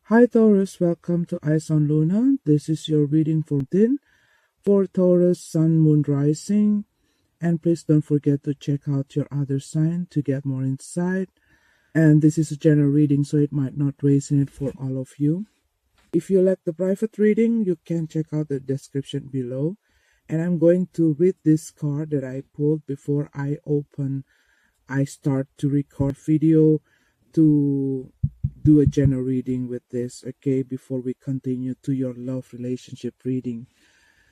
Hi Taurus, welcome to Eyes on Luna. This is your reading for Din for Taurus Sun Moon Rising. And please don't forget to check out your other sign to get more insight. And this is a general reading, so it might not resonate for all of you. If you like the private reading, you can check out the description below. And I'm going to read this card that I pulled before I start to record video to do a general reading with this, okay, before we continue to your love relationship reading.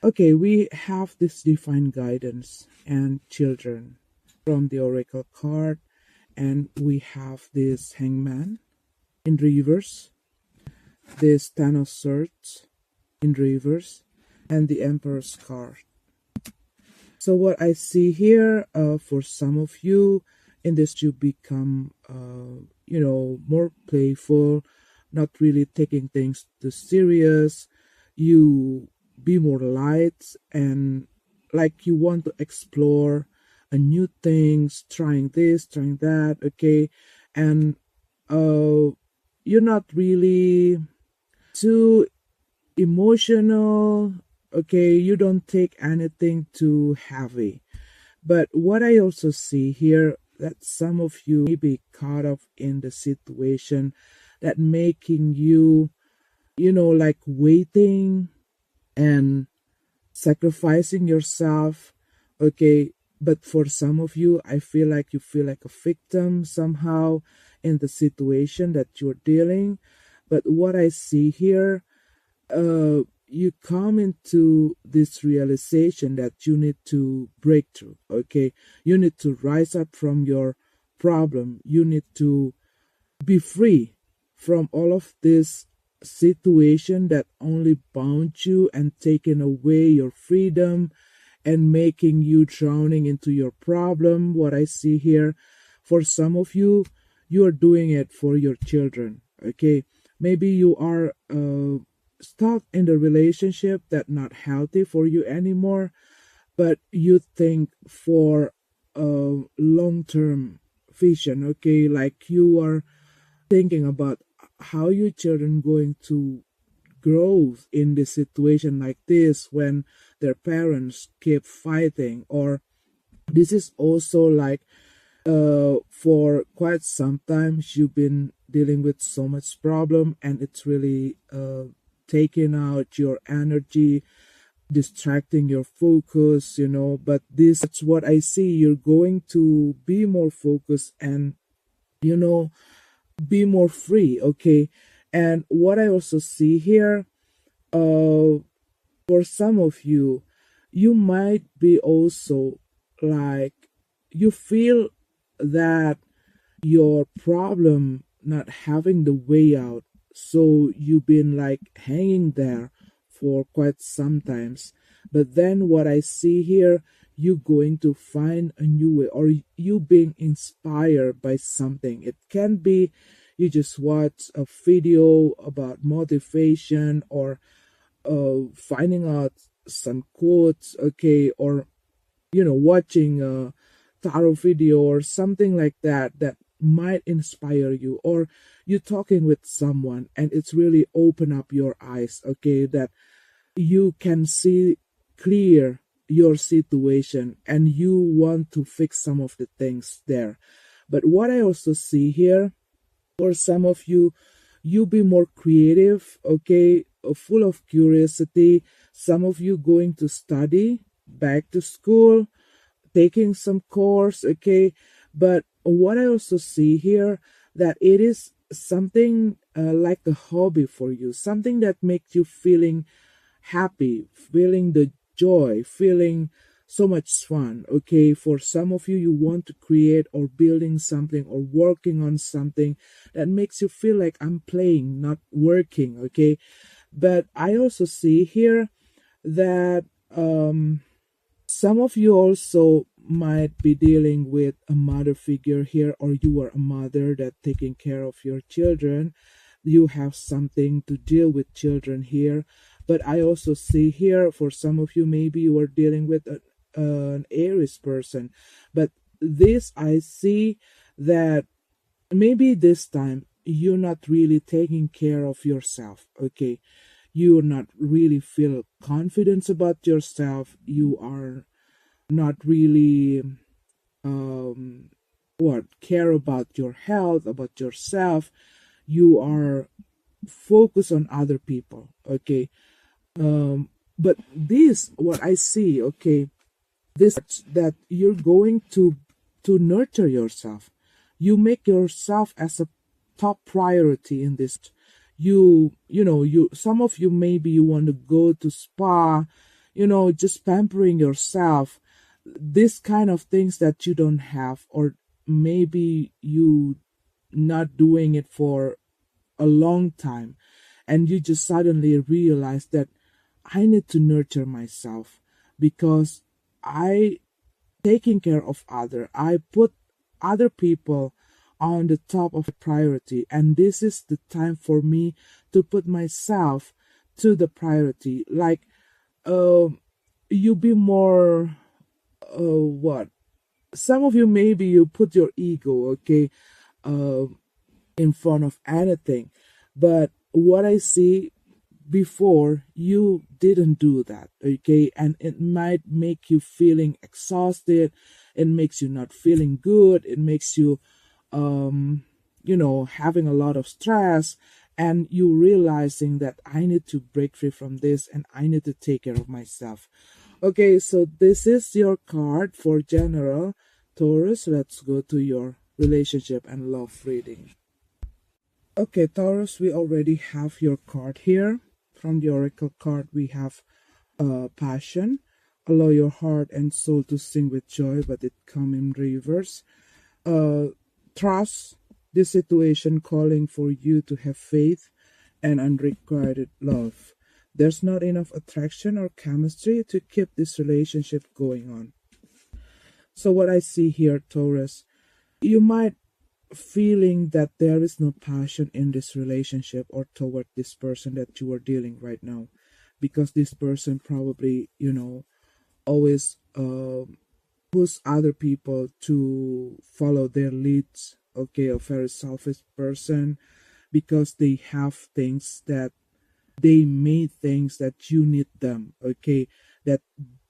Okay, we have this divine guidance and children from the oracle card, and we have this hangman in reverse, this ten of swords in reverse, and the emperor's card. So what I see here, for some of you in this, you become more playful, not really taking things too serious. You be more light and like you want to explore a new things, trying this, trying that, okay? And you're not really too emotional, okay? You don't take anything too heavy. But what I also see here, that some of you may be caught up in the situation that making you, like waiting and sacrificing yourself, okay? But for some of you, I feel like you feel like a victim somehow in the situation that you're dealing. But what I see here, you come into this realization that you need to break through, okay? You need to rise up from your problem. You need to be free from all of this situation that only bound you and taking away your freedom and making you drowning into your problem. What I see here, for some of you, you are doing it for your children, okay? Maybe you are stuck in the relationship that not healthy for you anymore, but you think for a long-term vision, okay? Like you are thinking about how your children going to grow in this situation like this when their parents keep fighting. Or this is also like for quite some time you've been dealing with so much problem, and it's really taking out your energy, distracting your focus, but that's what I see. You're going to be more focused and be more free, okay? And what I also see here, for some of you, you might be also like you feel that your problem not having the way out, so you've been like hanging there for quite some times. But then what I see here, you going to find a new way, or you being inspired by something. It can be you just watch a video about motivation, or finding out some quotes, okay, or watching a tarot video or something like that that might inspire you, or you talking with someone and it's really open up your eyes, okay, that you can see clear your situation and you want to fix some of the things there. But what I also see here, for some of you, you be more creative, okay, full of curiosity. Some of you going to study, back to school, taking some course, okay? But what I also see here, that it is something like a hobby for you, something that makes you feeling happy, feeling the joy, feeling so much fun, okay? For some of you, you want to create or building something or working on something that makes you feel like I'm playing, not working, okay? But I also see here that some of you also might be dealing with a mother figure here, or you are a mother that taking care of your children. You have something to deal with children here. But I also see here, for some of you, maybe you are dealing with an Aries person. But this, I see that maybe this time you're not really taking care of yourself, okay? You're not really feel confidence about yourself. You are not really what care about your health, about yourself. You are focused on other people, okay? But this what I see, okay, this that you're going to nurture yourself. You make yourself as a top priority in this. You some of you, maybe you want to go to spa, just pampering yourself. This kind of things that you don't have, or maybe you not doing it for a long time, and you just suddenly realize that I need to nurture myself, because I taking care of other. I put other people on the top of priority, and this is the time for me to put myself to the priority. Like, uh, you be more, what? Some of you, maybe you put your ego, okay, uh, in front of anything, but what I see, before you didn't do that, okay, and it might make you feeling exhausted. It makes you not feeling good. It makes you having a lot of stress, and you realizing that I need to break free from this, and I need to take care of myself. Okay, so this is your card for general Taurus. Let's go to your relationship and love reading. Okay, Taurus, we already have your card here. From the oracle card, we have passion. Allow your heart and soul to sing with joy, but it come in reverse. Trust this situation, calling for you to have faith and unrequited love. There's not enough attraction or chemistry to keep this relationship going on. So what I see here, Taurus, you might feeling that there is no passion in this relationship or toward this person that you are dealing right now, because this person probably always push other people to follow their leads, okay, a very selfish person, because they have things that they made things that you need them, okay, that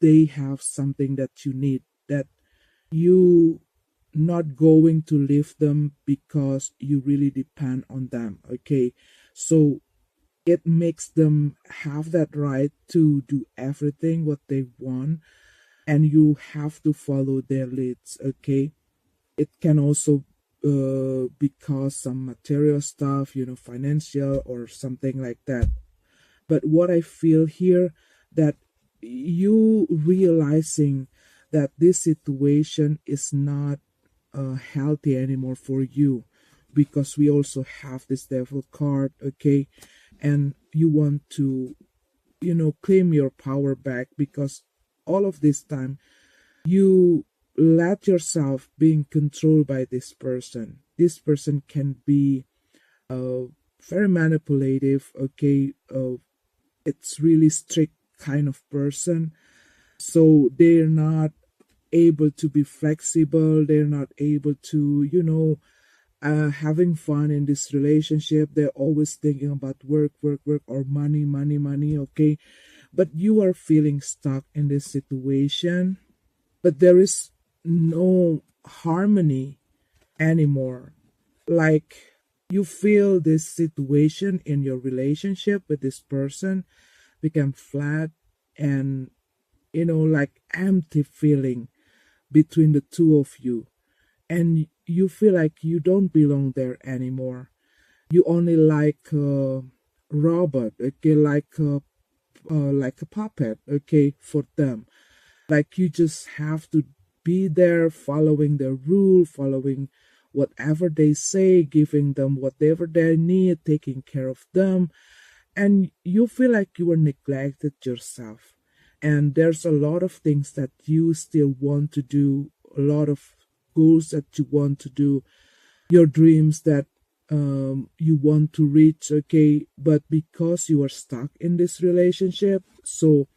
they have something that you need, that you not going to leave them because you really depend on them, okay? So it makes them have that right to do everything what they want, and you have to follow their leads, okay? It can also because some material stuff, financial or something like that. But what I feel here, that you realizing that this situation is not healthy anymore for you, because we also have this devil card, okay, and you want to claim your power back, because all of this time you let yourself being controlled by this person. This person can be very manipulative, okay, it's really strict kind of person, so they're not able to be flexible. They're not able to having fun in this relationship. They're always thinking about work, work, work, or money, money, money, okay? But you are feeling stuck in this situation, but there is no harmony anymore. Like, you feel this situation in your relationship with this person become flat, and like empty feeling between the two of you, and you feel like you don't belong there anymore. You only like a robot, okay, like a puppet, okay, for them. Like, you just have to be there, following their rule, following whatever they say, giving them whatever they need, taking care of them, and you feel like you were neglected yourself. And there's a lot of things that you still want to do, a lot of goals that you want to do, your dreams that you want to reach, okay, but because you are stuck in this relationship, so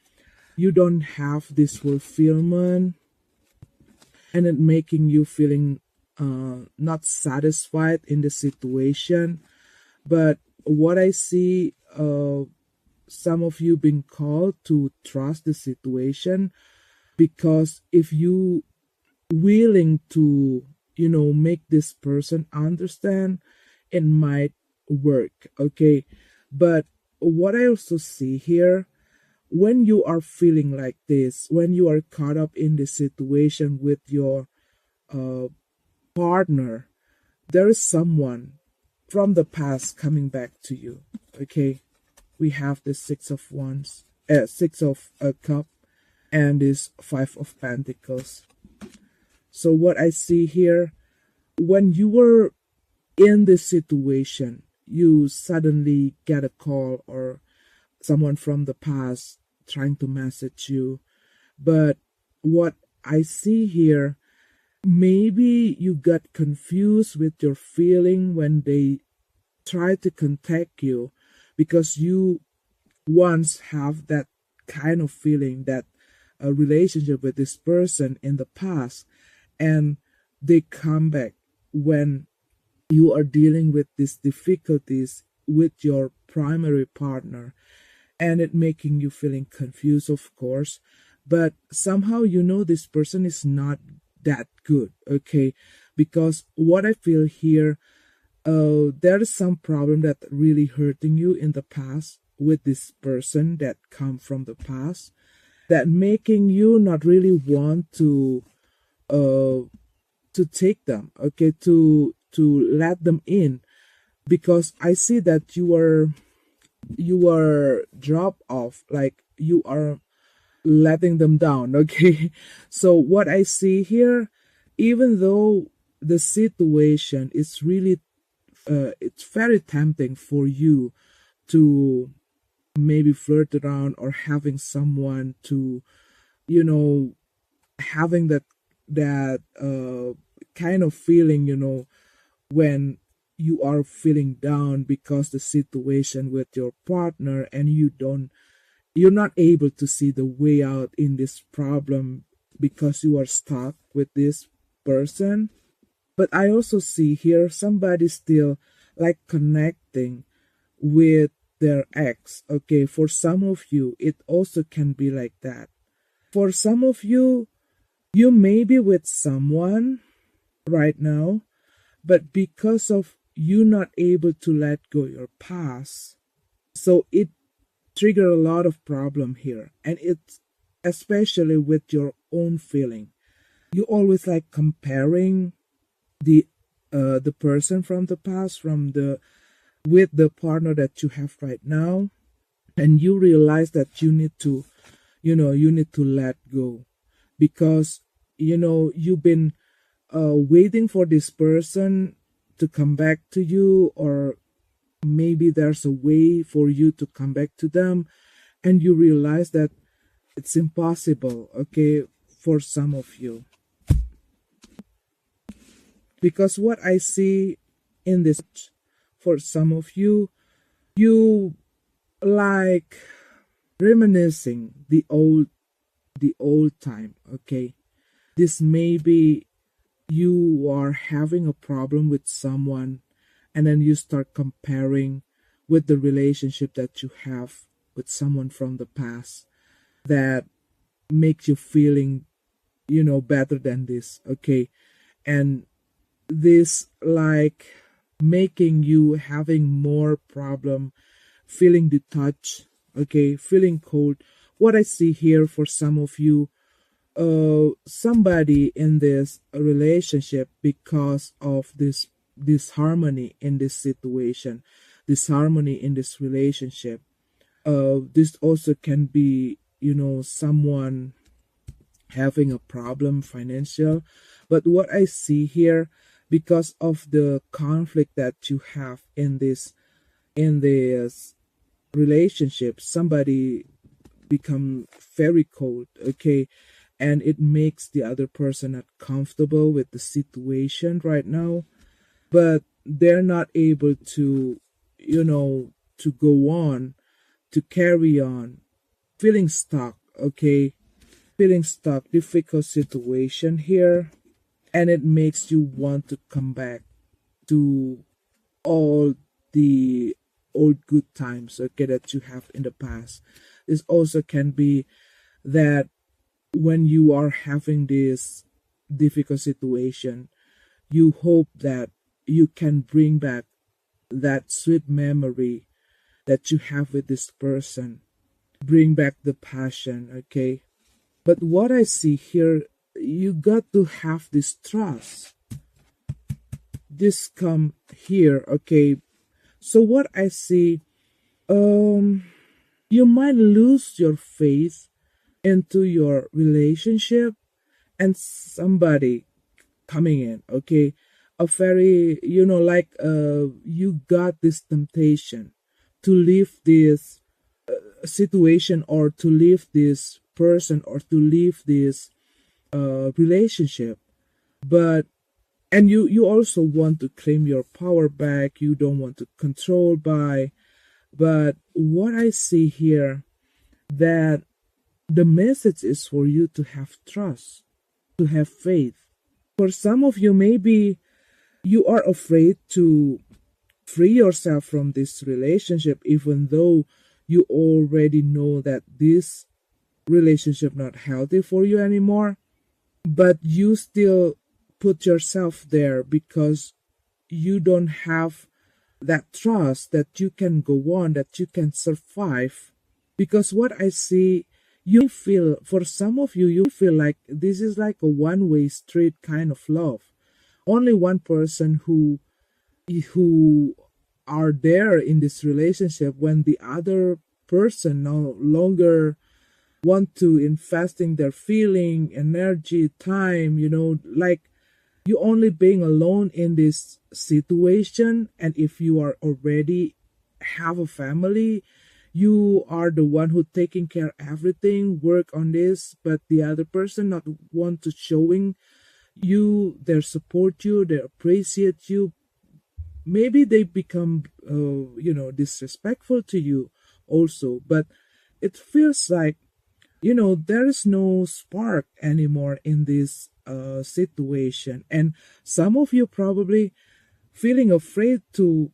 you don't have this fulfillment, and it making you feeling not satisfied in the situation. But what I see, some of you being called to trust the situation, because if you willing to, make this person understand, it might work. Okay. But what I also see here, when you are feeling like this, when you are caught up in the situation with your uh, partner, there is someone from the past coming back to you. Okay. We have the six of a cup, and this five of pentacles. So what I see here, when you were in this situation, you suddenly get a call or someone from the past trying to message you. But what I see here, maybe you got confused with your feeling when they try to contact you, because you once have that kind of feeling, that a relationship with this person in the past, and they come back when you are dealing with these difficulties with your primary partner, and it making you feeling confused, of course. But somehow this person is not that good. Okay. Because what I feel here, there is some problem that really hurting you in the past with this person that come from the past, that making you not really want uh to take them, okay, to let them in, because I see that you are drop off, like you are letting them down. Okay. So what I see here, even though the situation is really it's very tempting for you to maybe flirt around, or having someone to, you know having that kind of feeling, when you are feeling down because the situation with your partner, and you're not able to see the way out in this problem because you are stuck with this person. But I also see here somebody still like connecting with their ex. Okay, for some of you it also can be like that. For some of you, you may be with someone right now, but because of you not able to let go your past, so it trigger a lot of problem here, and it's especially with your own feeling. You always like comparing the person from the past, from the with the partner that you have right now, and you realize that you need to let go, because you've been waiting for this person to come back to you, or maybe there's a way for you to come back to them, and you realize that it's impossible. Okay, for some of you, because what I see in this, for some of you, you like reminiscing the old time. Okay, this may be you are having a problem with someone, and then you start comparing with the relationship that you have with someone from the past, that makes you feeling better than this. Okay. And this like making you having more problem feeling the touch. Okay, feeling cold. What I see here, for some of you, somebody in this relationship, because of this harmony in this situation, this harmony in this relationship, this also can be someone having a problem financial. But what I see here, because of the conflict that you have in this relationship, somebody become very cold. Okay, and it makes the other person not comfortable with the situation right now, but they're not able to go on, to carry on, feeling stuck. Okay, feeling stuck, difficult situation here, and it makes you want to come back to all the old good times, okay, that you have in the past. This also can be that when you are having this difficult situation, you hope that you can bring back that sweet memory that you have with this person, bring back the passion, okay? But what I see here, you got to have this trust. This come here, okay? So what I see, um, you might lose your faith into your relationship and somebody coming in, okay? A very, like you got this temptation to leave this situation or to leave this person or to leave this relationship. But and you also want to claim your power back, you don't want to control by. But what I see here, that the message is for you to have trust, to have faith. For some of you, maybe you are afraid to free yourself from this relationship, even though you already know that this relationship not healthy for you anymore, but you still put yourself there because you don't have that trust that you can go on, that you can survive. Because what I see, you feel, for some of you, you feel like this is like a one-way street kind of love. Only one person who are there in this relationship, when the other person no longer want to investing their feeling, energy, time, like you only being alone in this situation. And if you are already have a family, you are the one who taking care everything, work on this, but the other person not want to showing you their support, you they appreciate you. Maybe they become disrespectful to you also. But it feels like there is no spark anymore in this situation. And some of you probably feeling afraid to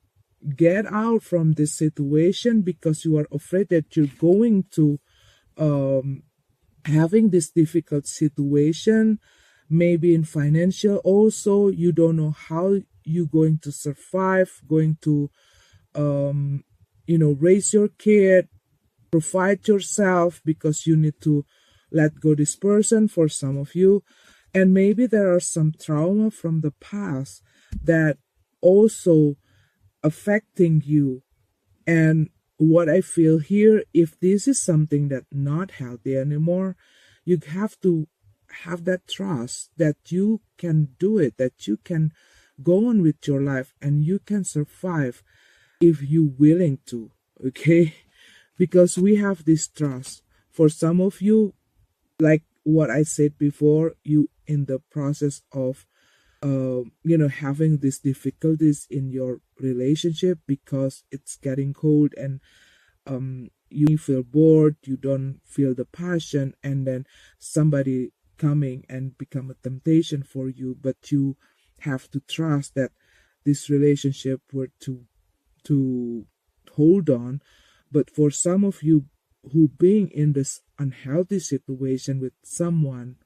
get out from this situation because you are afraid that you're going to um, having this difficult situation, maybe in financial also. You don't know how you're going to survive, going to raise your kid, provide yourself, because you need to let go this person for some of you. And maybe there are some trauma from the past that also affecting you. And what I feel here, if this is something that not healthy anymore, you have to have that trust that you can do it, that you can go on with your life and you can survive if you're willing to, okay? Because we have this trust. For some of you, like what I said before, you in the process of having these difficulties in your relationship because it's getting cold, and you feel bored, you don't feel the passion, and then somebody coming and become a temptation for you. But you have to trust that this relationship were to hold on. But for some of you who being in this unhealthy situation with someone,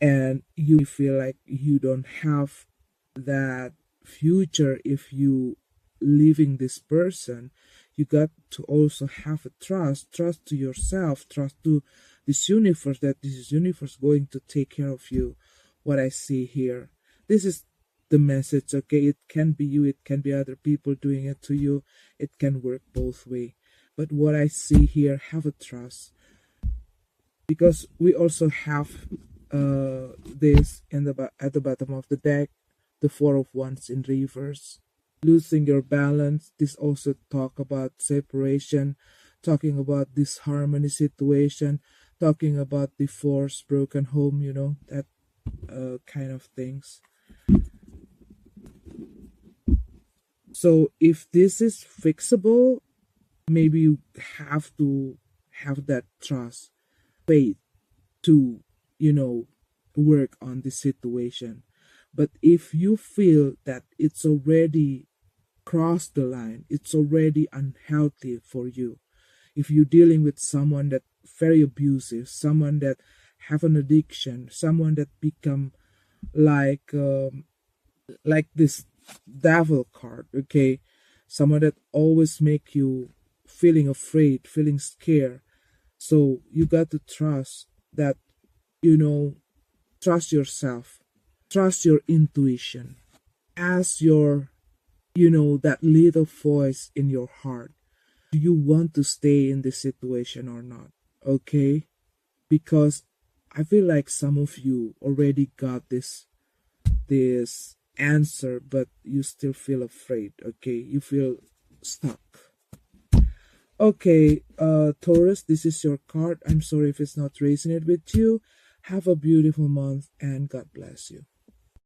and you feel like you don't have that future if you leaving this person, you got to also have a trust to yourself, trust to this universe, that this universe going to take care of you. What I see here, this is the message, okay? It can be you, it can be other people doing it to you, it can work both way. But what I see here, have a trust, because we also have this in the at the bottom of the deck, the Four of Wands in reverse, losing your balance. This also talk about separation, talking about this harmony situation, talking about divorce, broken home, that kind of things. So if this is fixable, maybe you have to have that trust, faith to, work on the situation. But if you feel that it's already cross the line. It's already unhealthy for you. If you're dealing with someone that very abusive, someone that have an addiction, someone that become like this devil card, okay, someone that always make you feeling afraid, feeling scared. So you got to trust that, you know, trust yourself, trust your intuition, ask your, that little voice in your heart. Do you want to stay in this situation or not? Okay? Because I feel like some of you already got this answer, but you still feel afraid. Okay? You feel stuck. Okay, Taurus, this is your card. I'm sorry if it's not raising it with you. Have a beautiful month and God bless you.